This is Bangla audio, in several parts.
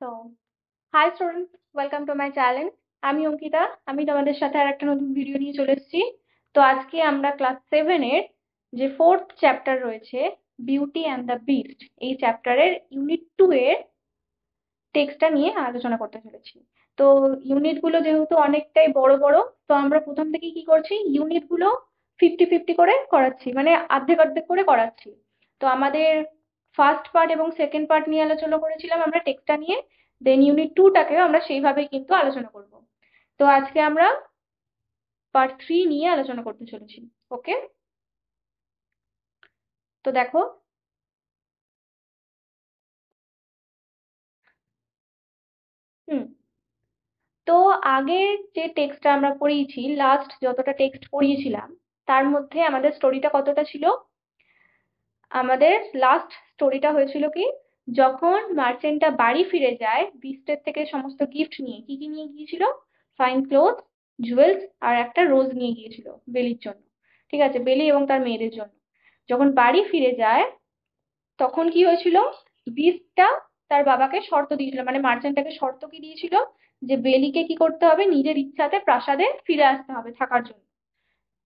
তো high students, welcome to my channel. আমি অঙ্কিতা। আমি তোমাদের সাথে আর একটা নতুন ভিডিও নিয়ে চলে এসেছি। তো আজকে আমরা ক্লাস 7-এর যে ফোর্থ চ্যাপ্টার রয়েছে, বিউটি অ্যান্ড দ্য বিস্ট, এই চ্যাপ্টারের ইউনিট 2 এর টেক্সটটা নিয়ে আলোচনা করতে চলেছি। তো ইউনিটগুলো যেহেতু অনেকটাই বড় বড়, তো আমরা প্রথম থেকেই কি করছি, ইউনিটগুলো 50-50 করে করাচ্ছি, মানে অর্ধেক অর্ধেক করে করাচ্ছি। তো আমাদের ফার্স্ট পার্ট এবং সেকেন্ড পার্ট নিয়ে আলোচনা করেছিলাম আমরা টেক্সটটা নিয়ে, দেন ইউনিট 2টাকেও আমরা সেইভাবেই কিন্তু আলোচনা করব। তো আজকে আমরা পার্ট 3 নিয়ে আলোচনা করতে চলেছি। ওকে, তো দেখো। হুম। তো আগের যে টেক্সটটা আমরা পড়িয়েছি, লাস্ট যতটা টেক্সট পড়িয়েছিলাম, তার মধ্যে আমাদের স্টোরিটা কতটা ছিল? আমাদের লাস্ট স্টোরিটা হয়েছিল কি, যখন মার্চেন্টটা বাড়ি ফিরে যায় বিস্টের থেকে সমস্ত গিফট নিয়ে। কি কি নিয়ে গিয়েছিল? ফাইন ক্লোথ, জুয়েলস, আর একটা রোজ নিয়ে গিয়েছিল বেলির জন্য। ঠিক আছে, বেলি এবং তার মেয়েদের জন্য। যখন বাড়ি ফিরে যায়, তখন কি হয়েছিল, বিস্টটা তার বাবাকে শর্ত দিয়েছিল, মানে মার্চেন্টটাকে শর্ত কি দিয়েছিল, যে বেলিকে কি করতে হবে, নিজের ইচ্ছাতে প্রাসাদে ফিরে আসতে হবে থাকার জন্য।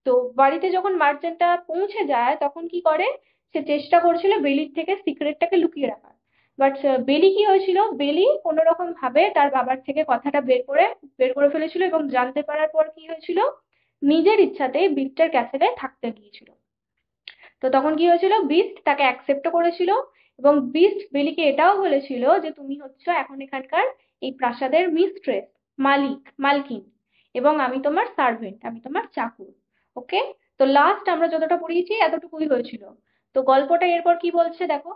তো বাড়িতে যখন মার্চেন্টটা পৌঁছে যায়, তখন কি করে, সে চেষ্টা করছিল বেলির থেকে সিক্রেটটাকে লুকিয়ে রাখার। বাট বেলি কি হয়েছিল, বেলি কোনো রকম ভাবে তার বাবার থেকে কথাটা বের করে ফেলেছিল, এবং জানতে পারার পর কি হয়েছিল, নিজের ইচ্ছাতেই বিস্টের ক্যাসেলে থাকতে গিয়েছিল। তো তখন কি হয়েছিল, বিস্ট তাকে অ্যাকসেপ্টও করেছিল, এবং বিস্ট বেলিকে এটাও বলেছিল যে তুমি হচ্ছে এখন এখানকার এই প্রাসাদের মিস্ট্রেস, মালকিন, এবং আমি তোমার সার্ভেন্ট, আমি তোমার চাকর। ওকে। তো লাস্ট আমরা যতটা পড়িয়েছি এতটুকুই হয়েছিল। তো গল্পটা এরপর কি বলছে দেখো।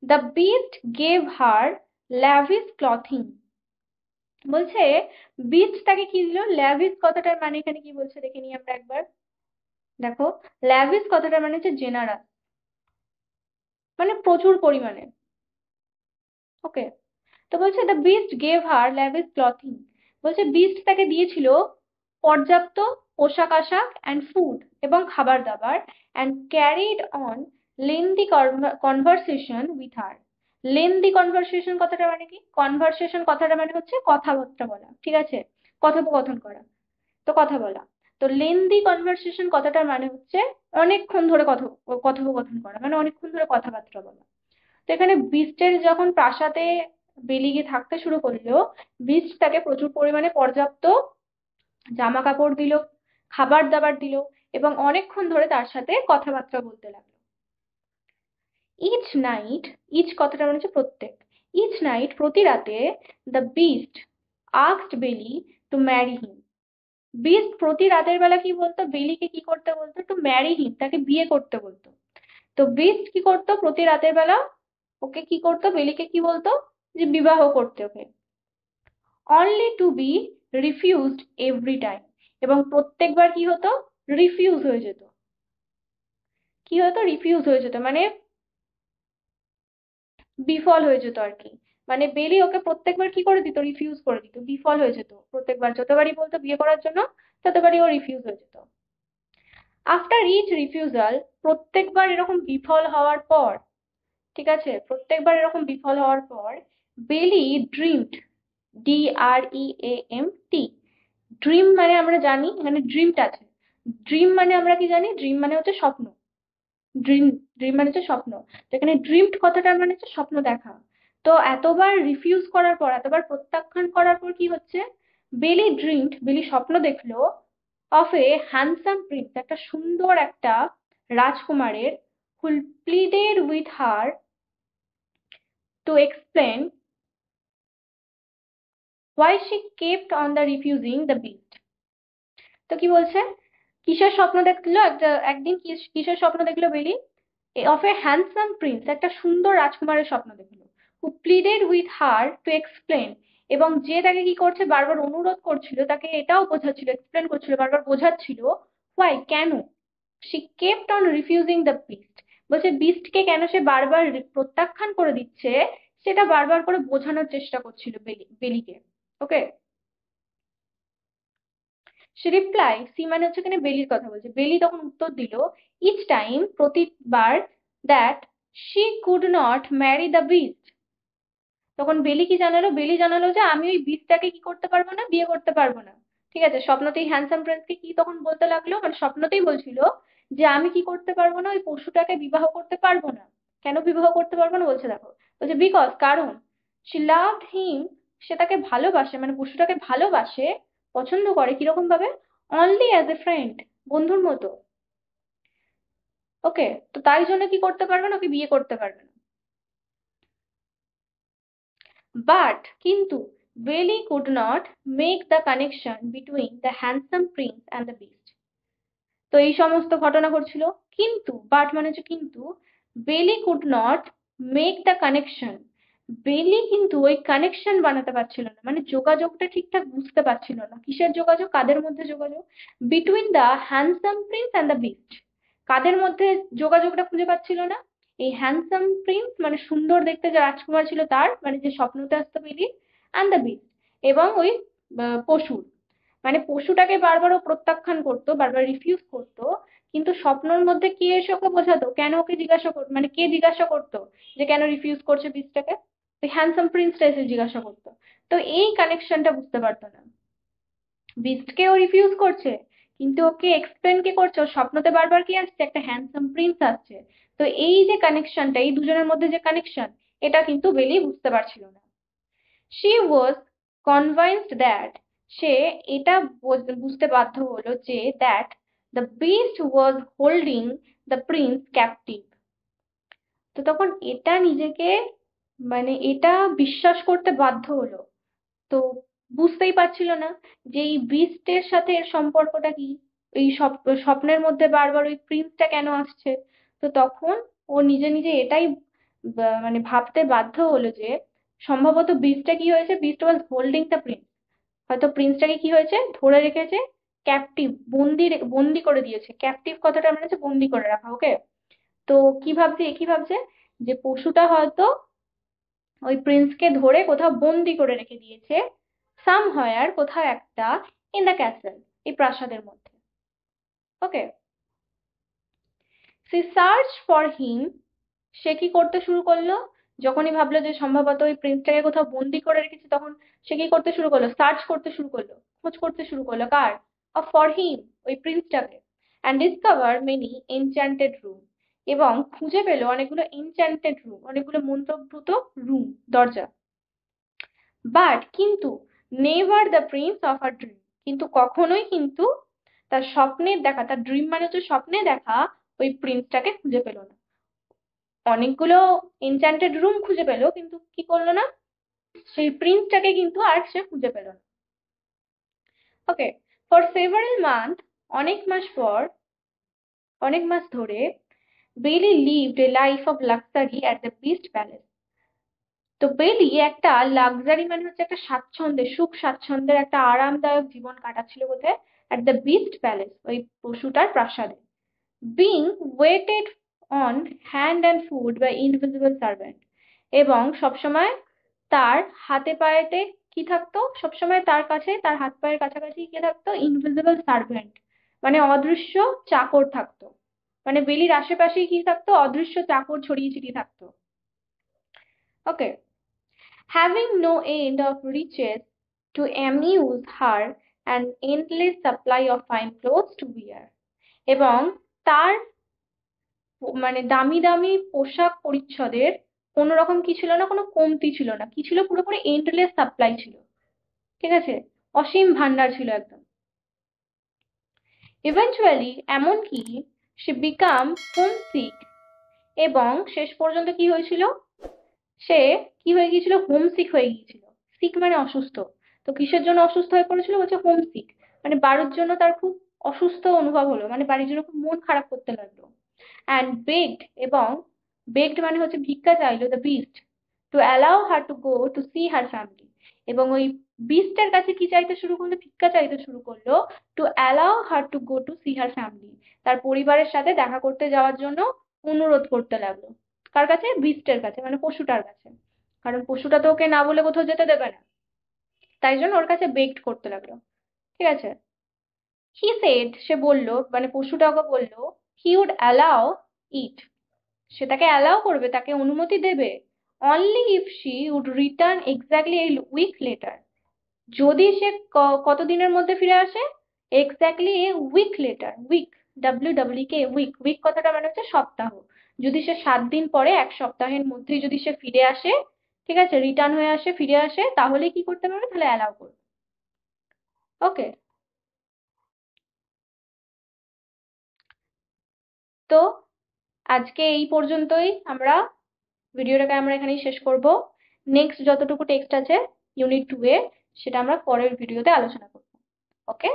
The beast gave her lavish clothing. বলছে বিস্ট তাকে কি দিল, ল্যাভিশ কথাটার মানে এখানে কি বলছে দেখে নিই আমরা একবার। দেখো, ল্যাভিশ কথাটার মানে হচ্ছে জেনারাস, মানে প্রচুর পরিমাণে। ওকে। তো বলছে the beast gave her lavish clothing. বলছে বিস্ট তাকে দিয়েছিল পর্যাপ্ত পোশাক আশাক অ্যান্ড ফুড, এবং খাবার দাবার, and carried on lengthy conversation with her. Lengthy conversation কথাটা মানে কি, কনভারসেশন কথাটা মানে হচ্ছে কথাবার্তা বলা, ঠিক আছে, কথোপকথন করা, তো কথা বলা। তো লেন্দি কনভারসেশন কথাটার মানে হচ্ছে অনেকক্ষণ ধরে কথোপকথন করা, মানে অনেকক্ষণ ধরে কথাবার্তা বলা। তো এখানে বিস্টের যখন প্রাসাদে বেলি গিয়ে থাকতে শুরু করলো, বিস্ট তাকে প্রচুর পরিমাণে পর্যাপ্ত জামা কাপড় দিল, খাবার দাবার দিল, এবং অনেকক্ষণ ধরে তার সাথে কথাবার্তা বলতে লাগলো। ইচ নাইট, ইচ কথাটা মানে হচ্ছে প্রত্যেক, ইচ নাইট প্রতি রাতে, দ্য বিস্ট আস্কড বেলি টু ম্যারি হিম। বিস্ট প্রতি রাতের বেলা কি বলতো, বেলিকে কি করতে বলতো, টু ম্যারি হিম, তাকে বিয়ে করতে বলতো। তো বিস্ট কি করতো প্রতি রাতের বেলা, ওকে কি করতো, বেলিকে কি বলতো, যে বিবাহ করতে okay. Only to be refused every time. এবং প্রত্যেকবার কি হতো, রিফিউজ হয়ে যেত। কি হতো, রিফিউজ হয়ে যেত, মানে বিফল হয়ে যেত আর কি। মানে বেলি ওকে প্রত্যেকবার কি করে দিত, রিফিউজ করে দিত, বিফল হয়ে যেত প্রত্যেকবার, যতবারই বলতো বিয়ে করার জন্য, ততবারই ও রিফিউজ হয়ে যেত। আফটার ইচ রিফিউজাল, প্রত্যেকবার এরকম বিফল হওয়ার পর, ঠিক আছে, প্রত্যেকবার এরকম বিফল হওয়ার পর, বেলি ড্রিমড, DREAMT, ড্রিম মানে আমরা জানি এখানে ড্রিমটা আছে। ড্রিম মানে আমরা কি জানি, ড্রিম মানে হচ্ছে স্বপ্ন। ড্রিম, ড্রিম মানে হচ্ছে স্বপ্ন। তো এখানে ড্রিমড কথাটার মানে হচ্ছে স্বপ্ন দেখা। তো এতবার রিফিউজ করার পর, এতবার প্রত্যাখ্যান করার পর কি হচ্ছে, বেলি ড্রিমড, বেলি স্বপ্ন দেখলো অফ এ হ্যান্ডসাম প্রিন্স, একটা সুন্দর একটা রাজকুমারের, হু pleaded with her to explain why she kept on the refusing the beast. তো কি বলছে, কিসের স্বপ্ন দেখলো, একদিন কিসের স্বপ্ন দেখলো বেলি, অফ এ হ্যান্ডসাম প্রিন্স, একটা সুন্দর রাজকুমারের স্বপ্ন দেখলো, হু pleaded with her to explain, এবং যে তাকে কি করছে, বারবার অনুরোধ করছিল, তাকে এটাও বোঝাচ্ছিল, এক্সপ্লেন করছিল, বারবার বোঝাচ্ছিল, হোয়াই কেন, she kept on refusing the beast, বলছে বিস্টকে কেন সে বারবার প্রত্যাখ্যান করে দিচ্ছে, সেটা বারবার করে বোঝানোর চেষ্টা করছিল বেলিকে। ওকে। সে রিপ্লাই, সি মানে হচ্ছে এখানে বেলির কথা বলছে, বেলি তখন উত্তর দিল, ইচ টাইম, প্রতিবার, that she could not marry the beast, তখন বেলি কি জানালো? বেলি জানালো যে আমি ওই বিস্টটাকে কি করতে পারবো না, বিয়ে করতে পারবো না। ঠিক আছে, স্বপ্নতেই হ্যান্ডসাম প্রিন্সকে কি তখন বলতে লাগলো, মানে স্বপ্নতেই বলছিল যে আমি কি করতে পারবো না, ওই পশুটাকে বিবাহ করতে পারবো না। কেন বিবাহ করতে পারবো না বলছে, দেখো বলছে বিকজ, কারণ শি লাভড হিম, সে তাকে ভালোবাসে, মানে পশুটাকে ভালোবাসে, পছন্দ করে কিরকম ভাবে, অনলি অ্যাজ এ ফ্রেন্ড, বন্ধুর মতো। ওকে, তো তাই জন্য কি করতে পারবে না, ওকে বিয়ে করতে পারবে না। বাট কিন্তু বেলি could not make the connection between the handsome prince and the beast. তো এই সমস্ত ঘটনা ঘটছিল, কিন্তু বাট মানে হচ্ছে কিন্তু, বেলি could not make the connection, বেলি কিন্তু ওই কানেকশন বানাতে পারছিল না, মানে যোগাযোগটা ঠিকঠাক বুঝতে পারছিল না। কিসের যোগাযোগ, কাদের মধ্যে যোগাযোগ? Between the handsome prince and the beast. কাদের মধ্যে যোগাযোগটা খুঁজে পাচ্ছিল না? এই হ্যান্ডসাম প্রিন্স মানে সুন্দর দেখতে যে রাজকুমার ছিল তার, মানে যে স্বপ্নতে আসতো বেলি, অ্যান্ড দ্য বিস্ট, এবং ওই পশুর, মানে পশুটাকে বারবার ও প্রত্যাখ্যান করতো, বারবার রিফিউজ করতো। কিন্তু স্বপ্নের মধ্যে কে এসে ওকে বোঝাতো, কেন ওকে জিজ্ঞাসা করতো, মানে কে জিজ্ঞাসা করতো যে কেন রিফিউজ করছে বিস্টটাকে? ওই হ্যান্ডসাম প্রিন্সটা এসে জিজ্ঞাসা করতো। তো এই কানেকশনটা বুঝতে পারতো না। বিস্টকেও রিফিউজ করছে, কিন্তু ওকে এক্সপ্লেন কে করছে, ওর স্বপ্নতে বারবার কি আসছে, একটা হ্যান্ডসাম প্রিন্স আসছে। তো এই যে কানেকশনটা, এই দুজনের মধ্যে যে কানেকশন, এটা কিন্তু বেলি বুঝতে পারছিল না। শি ওয়াজ কনভিন্সড দ্যাট, সে এটা বুঝতে বাধ্য হলো যে that the beast was holding the Prince captive. তো তখন এটা নিজেকে, মানে এটা বিশ্বাস করতে বাধ্য হলো। তো বুঝতেই পারছিল না যে এই বিস্টের সাথে এর সম্পর্কটা কি, এই স্বপ্নের মধ্যে বারবার ওই প্রিন্সটা কেন আসছে। তো তখন ও নিজে নিজে এটাই মানে ভাবতে বাধ্য হলো যে সম্ভবত বিস্টটা কি হয়েছে, beast was holding the Prince, হয়তো প্রিন্সটাকে কি হয়েছে, ধরে রেখেছে, ক্যাপটিভ, বন্দি করে দিয়েছে। ক্যাপটিভ কথাটা আমরা হচ্ছে বন্দি করে রাখা। ওকে, তো কি ভাবছে, কি ভাবছে, যে পশুটা হয়তো ওই প্রিন্সকে ধরে কোথাও বন্দি করে রেখে দিয়েছে, সামহায়ার কোথাও একটা, ইন দ্য ক্যাসেল, এই প্রাসাদের মধ্যে। ওকে, সি সার্চ ফর হিম, সে কি করতে শুরু করলো, যখনই ভাবলো যে সম্ভবত ওই প্রিন্সটাকে কোথাও বন্দি করে রেখেছে, তখন সে কি করতে শুরু করলো, সার্চ করতে শুরু করলো, খোঁজ করতে শুরু করলো, কার? ফর হিম, ওই প্রিন্সটাকে। And discover many enchanted room, এবং খুঁজে পেলো অনেকগুলো এনচ্যান্টেড রুম, অনেকগুলো মন্ত্রভূত রুম, দরজা। বাট কিন্তু never the prince of her dream, কিন্তু কখনোই কিন্তু তার স্বপ্নের দেখা, তার ড্রিম মানে হচ্ছে স্বপ্নে দেখা, ওই প্রিন্সটাকে খুঁজে পেল না। অনেকগুলো এনচ্যান্টেড রুম খুঁজে পেলো, কিন্তু কি করলো না, সেই প্রিন্সটাকে কিন্তু আর সে খুঁজে পেল না। ওকে, ফর সেভারাল মান্থ, অনেক মাস পর, অনেক মাস ধরে, বেলি lived a life of luxury at the beast palace. তো বেলি একটা লাক্সারি মানে হচ্ছে একটা স্বাচ্ছন্দ্যে, সুখ স্বাচ্ছন্দ্যের একটা আরামদায়ক জীবন কাটাচ্ছিল কোথায়? অ্যাট দ্য বিস্ট প্যালেস, ওই পশুটার প্রাসাদে। Being waited on hand and foot by invisible servant, এবং সবসময় তার হাতে পায়েতে কি থাকতো, সবসময় তার কাছে, তার হাত পায়ের কাছাকাছি কি থাকতো, ইনভিজিবল সার্ভেন্ট, মানে অদৃশ্য চাকর থাকতো। মানে বেলির আশেপাশেই কি থাকতো, অদৃশ্য চাকর ছড়িয়ে ছিটিয়ে থাকতো। ওকে, having no end of riches to amuse her, an endless supply of fine clothes to wear, এবং তার মানে দামি দামি পোশাক পরিচ্ছদের কোনো রকম কি ছিল না, কোনো কমতি ছিল না, কি ছিল, পুরোপুরি এন্ডলেস সাপ্লাই ছিল। ঠিক আছে, অসীম ভান্ডার ছিল একদম। ইভেনচুয়ালি, এমনকি সে বিকাম হোমসিক, এবং শেষ পর্যন্ত কি হয়েছিল, সে কি হয়ে গিয়েছিল, হোমসিক হয়ে গিয়েছিল। সিক মানে অসুস্থ। তো কিসের জন্য অসুস্থ হয়ে পড়েছিল বলছে, হোমসিক, মানে বাড়ির জন্য তার খুব অসুস্থ অনুভব হলো, মানে বাড়ির জন্য খুব মন খারাপ করতে লাগলো। অ্যান্ড বেগড, এবং বেগড মানে হচ্ছে ভিক্ষা চাইলো, the beast to allow her to go to see her family, এবং ওই বিস্টের কাছে কি চাইতে শুরু করলো, ভিক্ষা চাইতে শুরু করলো, to allow her to go to see her family, তার পরিবারের সাথে দেখা করতে যাওয়ার জন্য অনুরোধ করতে লাগলো। কার কাছে? বিস্টের কাছে, মানে পশুটার কাছে। কারণ পশুটা তো ওকে না বলে কোথাও যেতে দেবে না, তাই জন্য ওর কাছে বেগড করতে লাগলো। ঠিক আছে, হি সেড, সে বলল, মানে পশুটা ওকে বললো, হি উড অ্যালাউ ইট, সে তাকে অ্যালাউ করবে, তাকে অনুমতি দেবে, only if she would return exactly a week later. যদি সে কতদিনের মধ্যে ফিরে আসে? Exactly a week later. Week, WWK, week. Week কথাটা মানে হচ্ছে সপ্তাহ। যদি সে 7 দিন পরে, 1 সপ্তাহের মধ্যেই যদি সে ফিরে আসে, ঠিক আছে, রিটার্ন হয়ে আসে, ফিরে আসে, তাহলে কি করতে পারবে? তাহলে অ্যালাউ করবে। ওকে। তো আজকে এই পর্যন্তই। ভিডিওটাকে আমরা এখানেই শেষ করব। নেক্সট যতটুকু টেক্সট আছে ইউনিট 2 এ, সেটা আমরা পরের ভিডিওতে আলোচনা করব। ওকে।